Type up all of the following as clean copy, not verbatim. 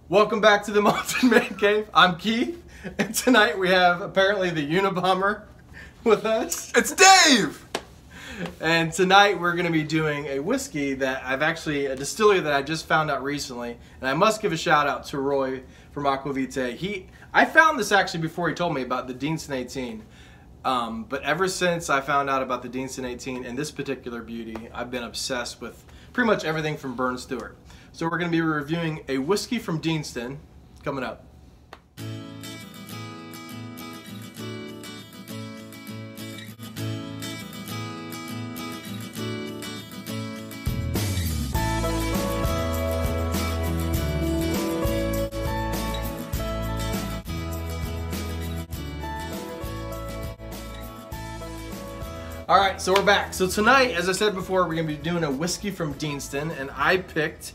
Welcome back to the Malted Man Cave. I'm Keith, and tonight we have apparently the Unabomber with us. It's Dave! And tonight we're going to be doing a whiskey that a distillery that I just found out recently, and I must give a shout out to Roy from Aquavitae. I found this actually before he told me about the Deanston 18. But ever since I found out about the Deanston 18 and this particular beauty, I've been obsessed with pretty much everything from Burn Stewart. So we're going to be reviewing a whiskey from Deanston coming up. Alright, so we're back. So tonight, as I said before, we're going to be doing a whiskey from Deanston, and I picked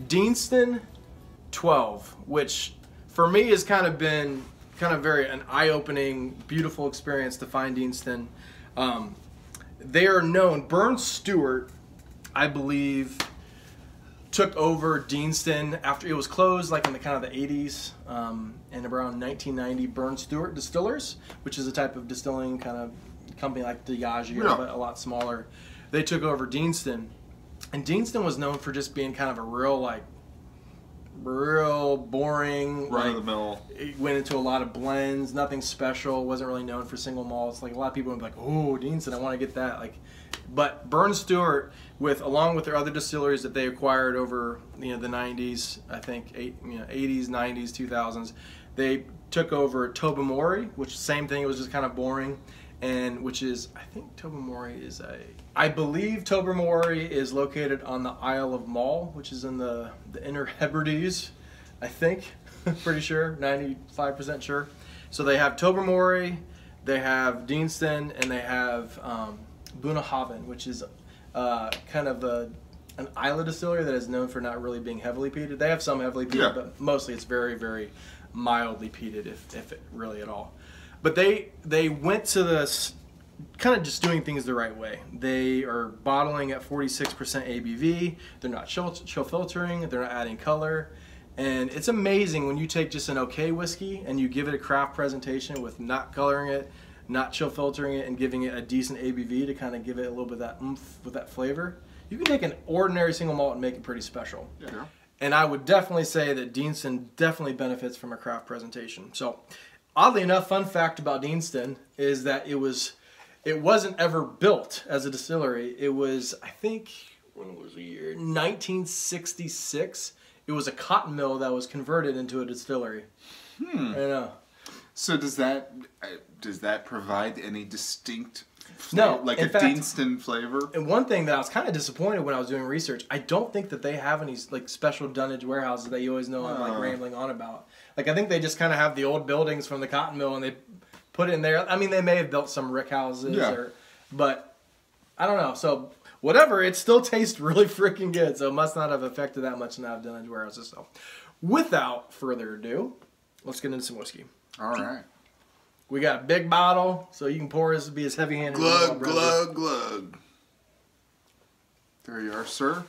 Deanston 12, which for me has kind of been an eye-opening, beautiful experience to find Deanston. They are known, Burn Stewart, I believe, took over Deanston after it was closed, like in the kind of the 80s, and around 1990, Burn Stewart Distillers, which is a type of distilling kind of company like Diageo, but a lot smaller. They took over Deanston, and Deanston was known for just being kind of a real boring, run of the mill. It went into a lot of blends, nothing special. Wasn't really known for single malts. Like a lot of people would be like, "Oh, Deanston, I want to get that." But Burn Stewart, along with their other distilleries that they acquired over the 90s, I think 80s, 90s, 2000s, they took over Tobermory, which same thing. It was just kind of boring. And which is, I think Tobermory is I believe Tobermory is located on the Isle of Mull, which is in the Inner Hebrides, I think. Pretty sure, 95% sure. So they have Tobermory, they have Deanston, and they have Bunnahabhain, which is kind of an islet distillery that is known for not really being heavily peated. They have some heavily peated, but mostly it's very, very mildly peated, if it really at all. But they went to this kind of just doing things the right way. They are bottling at 46% ABV. They're not chill filtering. They're not adding color. And it's amazing when you take just an okay whiskey and you give it a craft presentation with not coloring it, not chill filtering it, and giving it a decent ABV to kind of give it a little bit of that oomph with that flavor. You can take an ordinary single malt and make it pretty special. Yeah. And I would definitely say that Deanston definitely benefits from a craft presentation. So, oddly enough, fun fact about Deanston is that it wasn't ever built as a distillery. It was, I think, when was the year? 1966. It was a cotton mill that was converted into a distillery. I know. So does that provide any distinct No, like a Deanston flavor? And one thing that I was kind of disappointed when I was doing research, I don't think that they have any special dunnage warehouses that you always know I'm rambling on about. I think they just kind of have the old buildings from the cotton mill and they put it in there. I mean, they may have built some rick houses, but I don't know. So whatever, it still tastes really freaking good. So it must not have affected that much to not have dunnage warehouses. So without further ado, let's get into some whiskey. All right. We got a big bottle, so you can pour this, be as heavy-handed as you want. Glug, glug, glug. There you are, sir.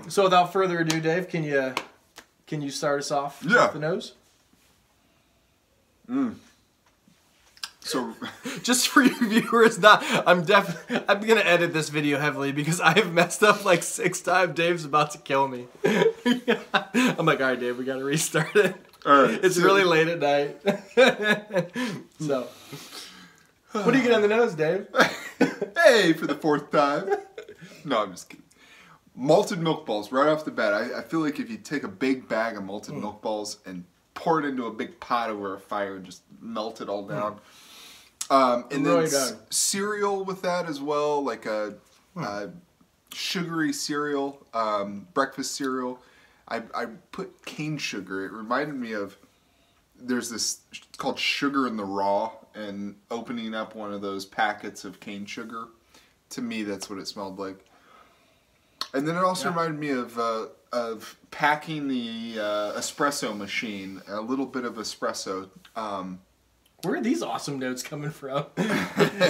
So without further ado, Dave, can you start us off with the nose? So, just for you viewers, I'm gonna edit this video heavily because I have messed up like 6 times. Dave's about to kill me. I'm like, all right, Dave, we gotta restart it. All right, it's really late at night. So, what do you get on the nose, Dave? Hey, for the 4th time. No, I'm just kidding. Malted milk balls right off the bat. I feel like if you take a big bag of malted milk balls and pour it into a big pot over a fire and just melt it all down. And then cereal with that as well, like a sugary cereal, breakfast cereal. I put cane sugar. It reminded me of, there's this, it's called Sugar in the Raw, and opening up one of those packets of cane sugar, to me that's what it smelled like. And then it also reminded me of packing the espresso machine, a little bit of espresso. Where are these awesome notes coming from?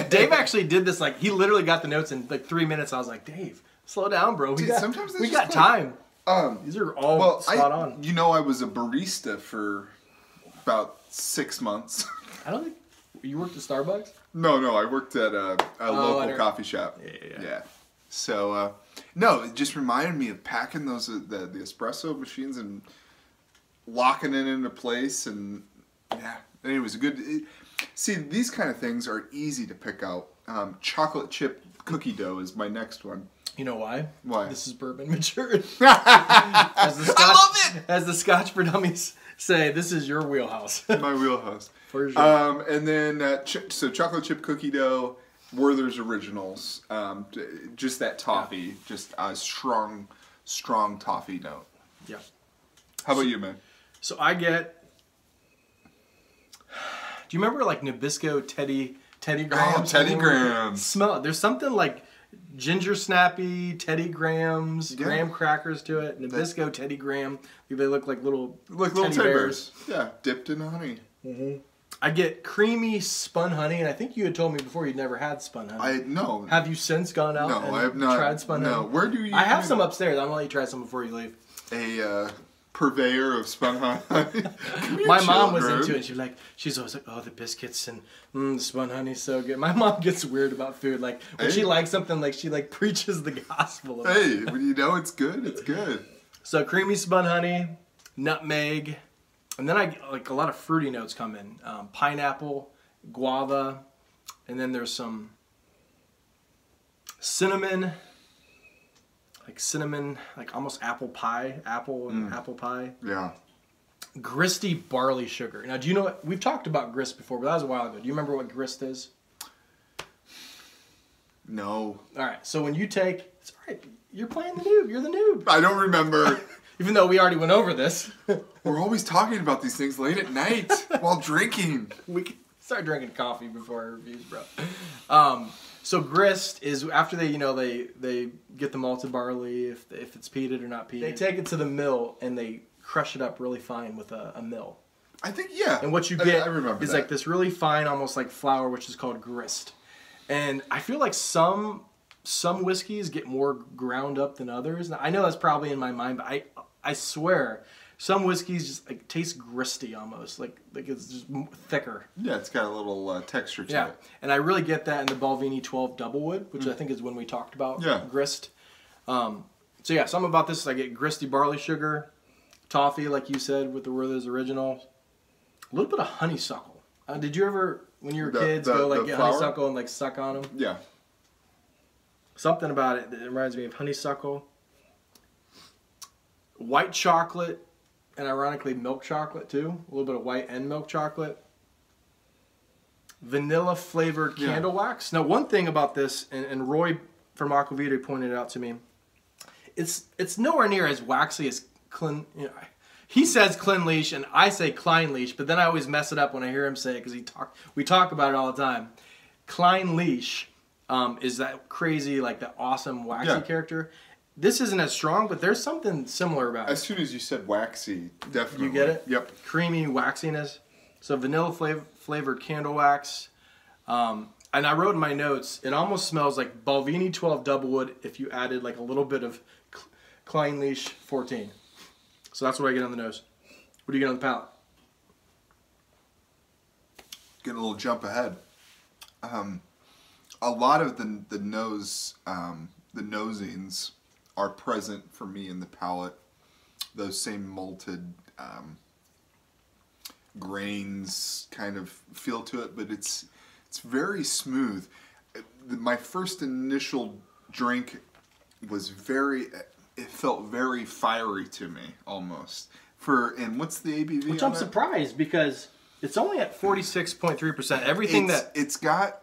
Dave actually did this, like, he literally got the notes in like 3 minutes. I was like, Dave, Slow down, bro. Dude, sometimes we got time. Um, These are all spot on. You know, I was a barista for about 6 months. I don't think you worked at Starbucks. No, I worked at a local coffee shop. Yeah. So, no, it just reminded me of packing those the espresso machines and locking it into place, and yeah. Anyways, see, these kind of things are easy to pick out. Chocolate chip cookie dough is my next one. You know why? Why? This is bourbon matured. I love it! As the Scotch for Dummies say, this is your wheelhouse. My wheelhouse. For sure. And then, so chocolate chip cookie dough, Werther's Originals, just that toffee, just a strong toffee note. Yeah. How about you, man? So I get... Do you remember like Nabisco Teddy Grahams? Oh, Teddy Grahams. Smell it. There's something like ginger snappy, Teddy Grahams, graham crackers to it. Nabisco Teddy Graham. They look like little teddy bears. Yeah, dipped in honey. Mm-hmm. I get creamy spun honey, and I think you had told me before you'd never had spun honey. No. Have you since gone out and I have not tried spun honey? No. Where do you? I have some upstairs. I'm gonna let you try some before you leave. A purveyor of spun honey. My mom was into it. She's always like, oh, the biscuits and the spun honey's so good. My mom gets weird about food. Like when she likes something, like she like preaches the gospel. When you know it's good, it's good. So creamy spun honey, nutmeg, and then I like a lot of fruity notes come in. Pineapple, guava, and then there's some cinnamon. Like almost apple pie, apple pie. Yeah. Gristy barley sugar. Now, do you know what? We've talked about grist before, but that was a while ago. Do you remember what grist is? No. All right. So when you take, it's all right. You're playing the noob. You're the noob. I don't remember. Even though we already went over this. We're always talking about these things late at night while drinking. We can start drinking coffee before our reviews, bro. So grist is after they get the malted barley, if it's peated or not peated. They take it to the mill and they crush it up really fine with a mill. I think, yeah. And what you get is that. like this really fine, almost like flour, which is called grist. And I feel like some whiskeys get more ground up than others. Now, I know that's probably in my mind, but I swear some whiskeys just like taste gristy almost, like it's just thicker. Yeah, it's got a little texture to it. And I really get that in the Balvenie 12 Doublewood, which I think is when we talked about grist. So yeah, something about this is I get gristy barley sugar, toffee, like you said, with the Werther's Original, a little bit of honeysuckle. Did you ever, when you were kids, go like get honeysuckle and like suck on them? Yeah. Something about it that reminds me of honeysuckle. White chocolate. And ironically, milk chocolate too. A little bit of white and milk chocolate. Vanilla flavored candle wax. Now, one thing about this, and Roy from Aquavita pointed it out to me, it's nowhere near as waxy as he says Clinleash and I say Kleinleash, but then I always mess it up when I hear him say it because we talk about it all the time. Kleinleash is that crazy, like that awesome waxy character. This isn't as strong, but there's something similar about it. As soon as you said waxy, definitely. You get it? Yep. Creamy waxiness. So vanilla flavored candle wax. And I wrote in my notes, it almost smells like Balvenie 12 Doublewood if you added like a little bit of Kleinleash 14. So that's what I get on the nose. What do you get on the palate? Get a little jump ahead. A lot of the nose, the nosings are present for me in the palate. Those same malted grains kind of feel to it, but it's very smooth. My first initial drink was it felt very fiery to me almost. And what's the ABV? Which I'm surprised because it's only at 46.3%. Everything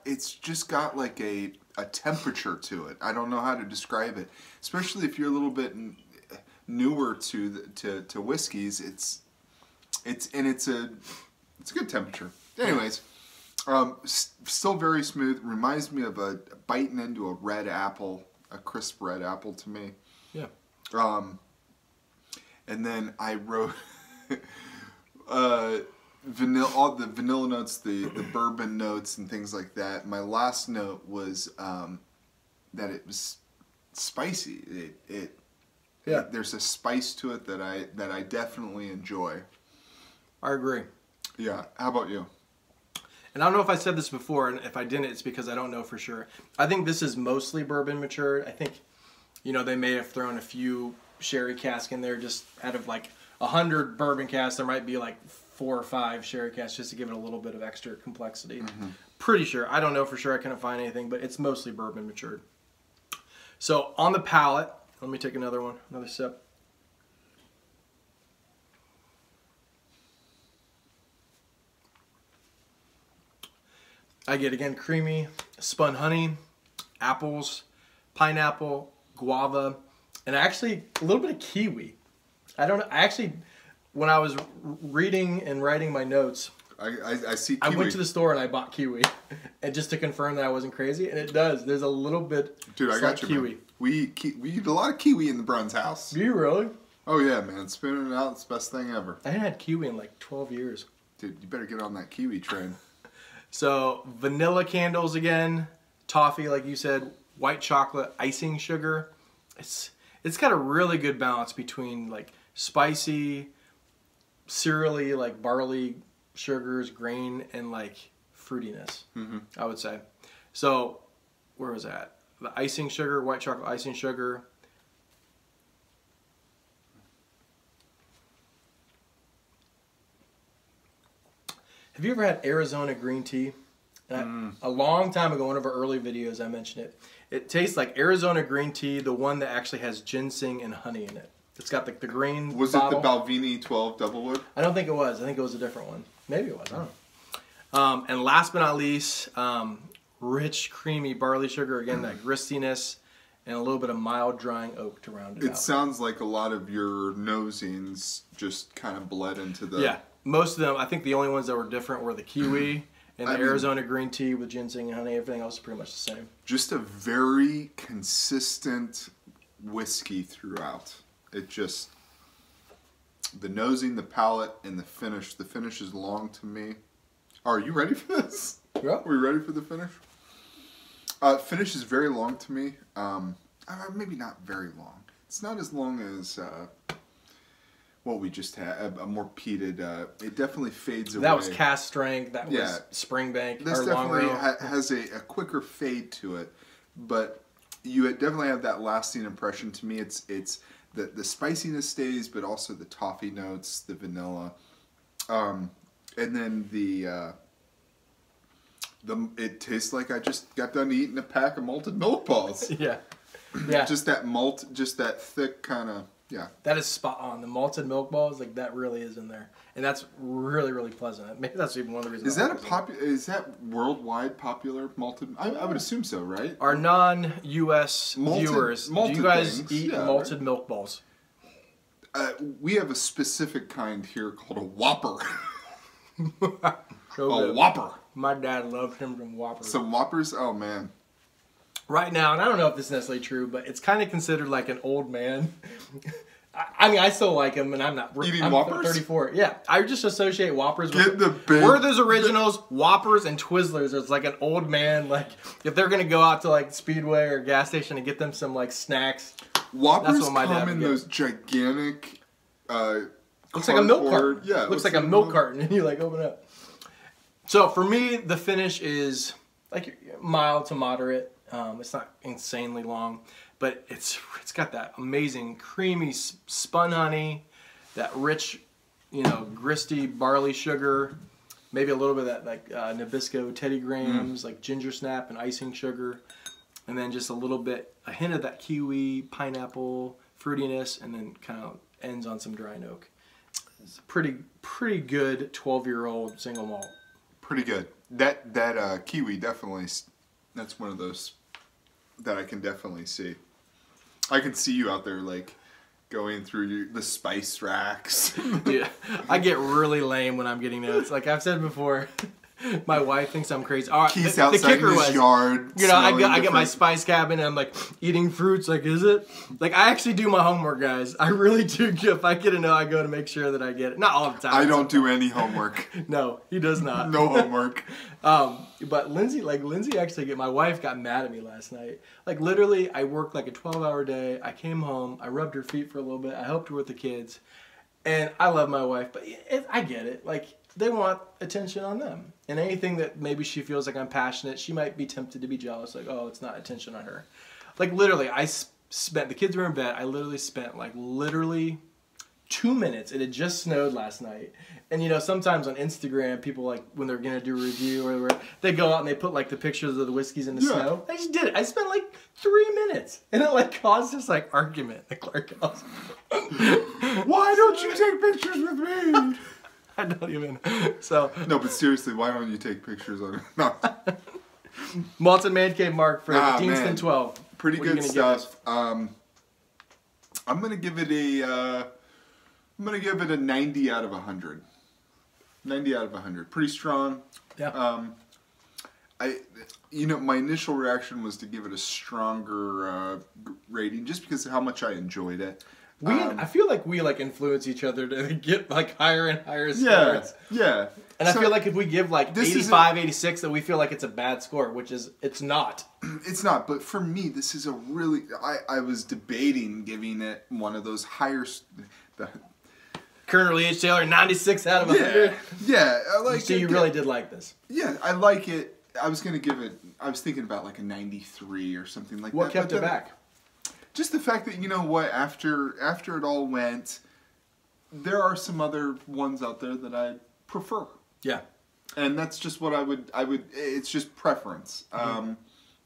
it's just got like a temperature to it. I don't know how to describe it, especially if you're a little bit newer to whiskeys. It's a good temperature. Anyways, still very smooth. Reminds me of biting into a red apple, a crisp red apple to me. Yeah. And then I wrote vanilla, all the vanilla notes, the bourbon notes, and things like that. My last note was that it was spicy. Yeah. There's a spice to it that I definitely enjoy. I agree. Yeah. How about you? And I don't know if I said this before, and if I didn't, it's because I don't know for sure. I think this is mostly bourbon matured. I think, you know, they may have thrown a few sherry casks in there just out of like 100 bourbon casks. There might be like 4 or 5 sherry casks just to give it a little bit of extra complexity. Mm-hmm. Pretty sure. I don't know for sure. I couldn't find anything, but it's mostly bourbon matured. So on the palate, let me take another sip. I get, again, creamy, spun honey, apples, pineapple, guava, and actually a little bit of kiwi. I don't know. I actually, when I was reading and writing my notes, I see kiwi. I went to the store and I bought kiwi, and just to confirm that I wasn't crazy, and it does. There's a little bit. Dude, I got you, kiwi. Man. We eat a lot of kiwi in the Bruns house. Do you really? Oh yeah, man. Spinning it out, it's the best thing ever. I hadn't had kiwi in like 12 years. Dude, you better get on that kiwi train. So vanilla candles again, toffee, like you said, white chocolate, icing sugar. It's got a really good balance between like spicy, cereally, like barley sugars, grain, and like fruitiness. Mm-hmm. I would say. So where was that? The icing sugar, white chocolate icing sugar. Have you ever had Arizona green tea? A long time ago, one of our early videos, I mentioned it. It tastes like Arizona green tea, the one that actually has ginseng and honey in it. It's got the green Was bottle. it the Balvenie 12 Doublewood? I don't think it was. I think it was a different one. Maybe it was. I don't know. And last but not least, rich, creamy barley sugar. Again, that gristiness and a little bit of mild drying oak to round it out. It sounds like a lot of your nosings just kind of bled into the... Yeah. Most of them, I think the only ones that were different were the kiwi and the Arizona green tea with ginseng and honey. Everything else is pretty much the same. Just a very consistent whiskey throughout. It just... The nosing, the palate, and the finish. The finish is long to me. Are you ready for this? Yeah. Are we ready for the finish? Finish is very long to me. Maybe not very long. It's not as long as... what we just had, a more peated, it definitely fades away. That was cast strength, that was Springbank. This definitely has a quicker fade to it, but you definitely have that lasting impression. To me, it's the spiciness stays, but also the toffee notes, the vanilla, and then it tastes like I just got done eating a pack of malted milk balls. Yeah. Yeah. Just that thick kind of... Yeah. That is spot on. The malted milk balls, like that really is in there. And that's really, really pleasant. Maybe that's even one of the reasons. Is that worldwide popular malted? I would assume so, right? Our non-US viewers, do you guys eat malted milk balls? We have a specific kind here called a Whopper. A Whopper. My dad loved him from Whoppers. Some Whoppers? Oh, man. Right now, and I don't know if this is necessarily true, but it's kind of considered like an old man. I mean, I still like them, and I'm not... Eating I'm Whoppers? 34. Yeah, I just associate Whoppers with... Werther's Originals, Whoppers, and Twizzlers. It's like an old man, like, if they're going to go out to, like, Speedway or gas station and get them some, like, snacks. Whoppers come in those gigantic... looks like a milk carton. Yeah. Looks like a milk carton, and you, like, open it up. So, for me, the finish is, like, mild to moderate. It's not insanely long, but it's got that amazing creamy spun honey, that rich, gristy barley sugar, maybe a little bit of that like Nabisco Teddy Grahams, like ginger snap and icing sugar, and then just a hint of that kiwi, pineapple, fruitiness, and then kind of ends on some dry oak. It's a pretty good 12-year-old single malt. Pretty good. That kiwi definitely, that's one of those that I can definitely see. I can see you out there like going through the spice racks. Dude, I get really lame when I'm getting notes. Like I've said before, My wife thinks I'm crazy. All right, Keith's the outside kicker in his was, yard. you know, I get my different. spice cabinet and I'm like eating fruits. Like, is it? Like, I actually do my homework, guys. I really do. If I get a no, I go to make sure that I get it. Not all the time. I don't do any homework. No, he does not. No homework. But Lindsay actually my wife got mad at me last night. Like, literally, I worked like a 12-hour day. I came home. I rubbed her feet for a little bit. I helped her with the kids. And I love my wife, but I get it. Like, they want attention on them. And anything that maybe she feels like I'm passionate, she might be tempted to be jealous. Like, oh, it's not attention on her. Like, literally, the kids were in bed. I literally spent, 2 minutes. It had just snowed last night. And, you know, sometimes on Instagram, people, like, when they're going to do a review or whatever, they go out and they put, like, the pictures of the whiskeys in the snow. I just did it. I spent, 3 minutes. And it, caused this, argument. Why don't you take pictures with me? I don't even. So. No, but seriously, why don't you take pictures of it? No. Malted Man Cave Mark for Deanston man. 12. Pretty good stuff. I'm gonna give it a 90 out of 100. 90 out of 100. Pretty strong. Yeah. My initial reaction was to give it a stronger rating, just because of how much I enjoyed it. I feel like we influence each other to get higher and higher scores. Yeah. And I feel like if we give 85, 86, that we feel like it's a bad score, which is it's not. It's not, but for me, this is a really. I was debating giving it one of those higher. Colonel H. Taylor, 96 out of 100. Yeah, I like. So you really did like this? Yeah, I like it. I was gonna give it. I was thinking about a 93 or something like that. What kept it back? Just the fact that, you know what, after it all went, there are some other ones out there that I prefer. Yeah. And that's just what I would, it's just preference.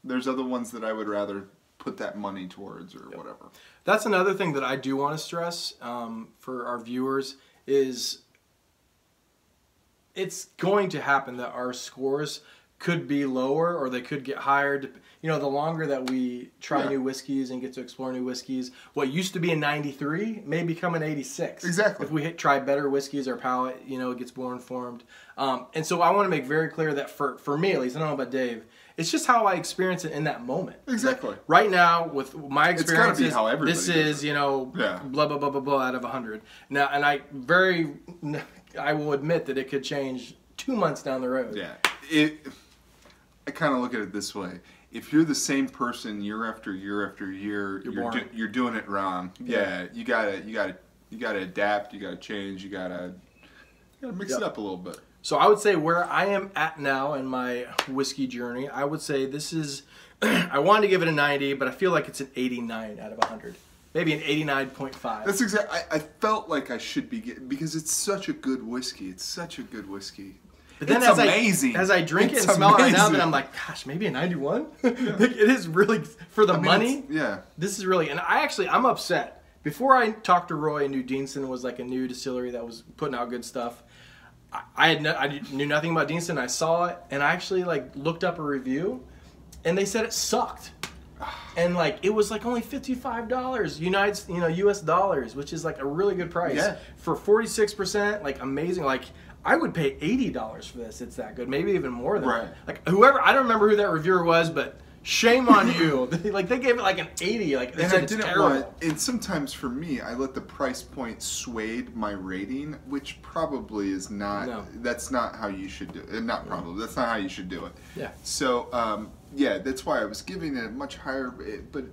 There's other ones that I would rather put that money towards or whatever. That's another thing that I do want to stress for our viewers is it's going to happen that our scores could be lower or they could get higher. You know, the longer that we try new whiskeys and get to explore new whiskeys, what used to be a 93 may become an 86. Exactly. If we try better whiskeys, our palate, it gets more informed. And so I want to make very clear that for me, at least, I don't know about Dave, it's just how I experience it in that moment. Exactly. Like, right now, with my experience, this is, blah, blah, blah, blah, blah, out of 100. Now, and I will admit that it could change 2 months down the road. Yeah. I kind of look at it this way. If you're the same person year after year after year, you're doing it wrong. Yeah, you gotta adapt. You gotta change. You gotta mix it up a little bit. So I would say where I am at now in my whiskey journey, I would say this is. I wanted to give it a 90, but I feel like it's an 89 out of 100. Maybe an 89.5. That's exactly. I felt like I should be because it's such a good whiskey. It's such a good whiskey. But then as I drink it and smell it right now, then I'm like, gosh, maybe a 91? It is really, for the money, this is really, and I'm upset. Before I talked to Roy and knew Deanston was a new distillery that was putting out good stuff, I knew nothing about Deanston. I saw it, and I actually looked up a review, and they said it sucked. And it was only $55 US dollars, which is a really good price. Yeah. For 46%, amazing. I would pay $80 for this. It's that good. Maybe even more than that. Whoever, I don't remember who that reviewer was, but shame on you. They gave it an 80. And I didn't want. And sometimes for me, I let the price point sway my rating, which probably is not. No. That's not how you should do it. Not probably. That's not how you should do it. Yeah. So that's why I was giving it much higher. But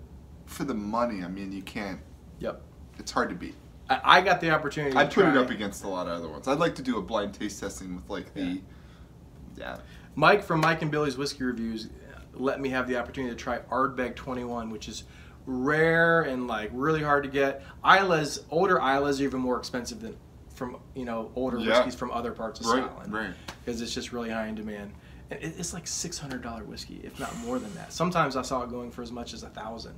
for the money, I mean, you can't. Yep. It's hard to beat. I got the opportunity. I'd put it up against a lot of other ones. I'd like to do a blind taste testing with Mike from Mike and Billy's Whiskey Reviews let me have the opportunity to try Ardbeg 21, which is rare and really hard to get. Older Islas are even more expensive than from older whiskeys from other parts of Scotland, because it's just really high in demand. And it's $600 whiskey, if not more than that. Sometimes I saw it going for as much as $1,000.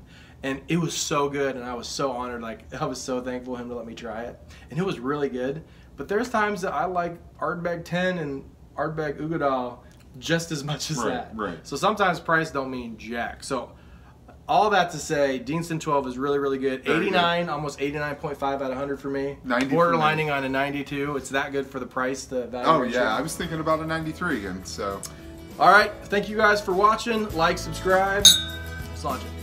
And it was so good, and I was so honored. I was so thankful for him to let me try it. And it was really good. But there's times that I like Ardbeg 10 and Ardbeg Ugadal just as much as that. Right. So sometimes price don't mean jack. So all that to say, Deanston 12 is really, really good. Very 89, good. almost 89.5 out of 100 for me. 90 Borderlining on a 92. It's that good for the price, the value. Oh ratio. yeah, I was thinking about a 93 again. So. All right, thank you guys for watching. Like, subscribe. Let's launch it.